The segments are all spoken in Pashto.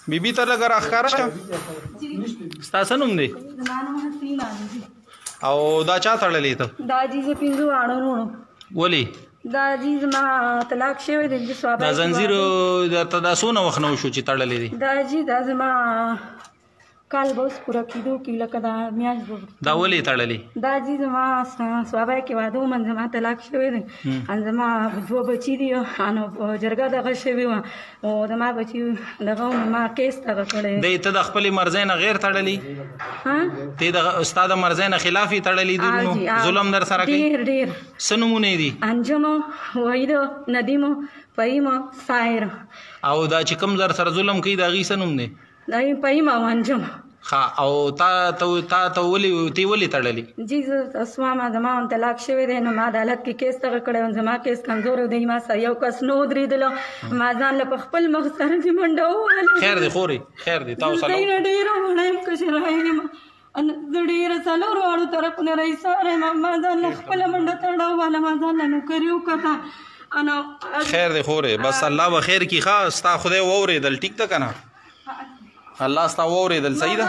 بیبي ته لږ راښکاره شه. ستا څه نوم دی او دا چا تړلی ته؟ دا جی زه 5 واړو وروڼو. ولې؟ دا جی زما طلاق شوی دی. دا زنځیر درته دا څونه وخت نه وشو چې تړلی دی؟ دا جی دا زما کال به اوس پوره کېدو کې لکه دا میاشت به. دا ولې تړلی؟ دا جی زما صحابه کې واده ومن زما طلاق شوی دی. ان زما 2 بچي دي نو په جرګه دغه شوي وه او زما بچي دغه ما کیس دغه کړی دی. ته د خپلې مرضۍ نه غیر تړلی؟ ته ستا د مرضۍ نه خلاف یې تړلی دي؟ ظلم در سره کوي؟ ډېر ډېر. څه نومونه یې دي؟ انجمو، وحیدو، ندیمو، فهیمو، ساحر. او دا چې کوم در سره ظلم کوي د هغې څه نوم دی؟ فهیم او انجم. ښه. او تا ولې تړلی؟ جی زه اسوامه زما هم طلاق شوی دی نو ما عدالت کې کیس دغه کړی وم. زما کیس کمزور دی. ما سره یو کس نه ودرېدلو. ما ځان له په خپل مخ سره چې منډه ووهله. خیر دی خورې، خیر دی. تا وسلام. زه ډېره وړه یم کشره یم. زه ډېره 4 واړو طرفونه رئیساره یم. ما ځان له خپله منډه تړه ووهله. ما ځان له نوکري وکړه. خیر دی خورې. بس الله به خیر کړي. ښه ستا خدای واورېدل. ټیک ده که نه؟ الله ستا واورېدل. صحیح ده.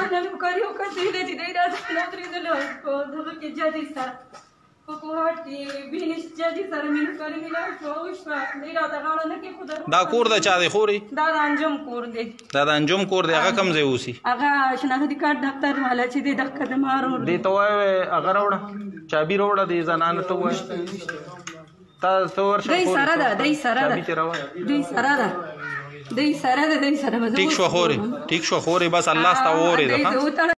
دا کور د چا دی خورې؟ دا د انجم کور دی. دا د انجم کور دی. هغه کوم ځای اوسي؟ هغه شناختی کارت دفتر والا چې دی دغه د ما روډ دې ته ووایه هغه راوړه، چابي راوړه دې زنانه ته ووایه. تاسو ورشه. دی سره ده. دی سره ده. دی سره ده. دی سره ده. دی سره ده. ټیک شو خورې، ټیک شو خورې. بس الله ستا واورېده.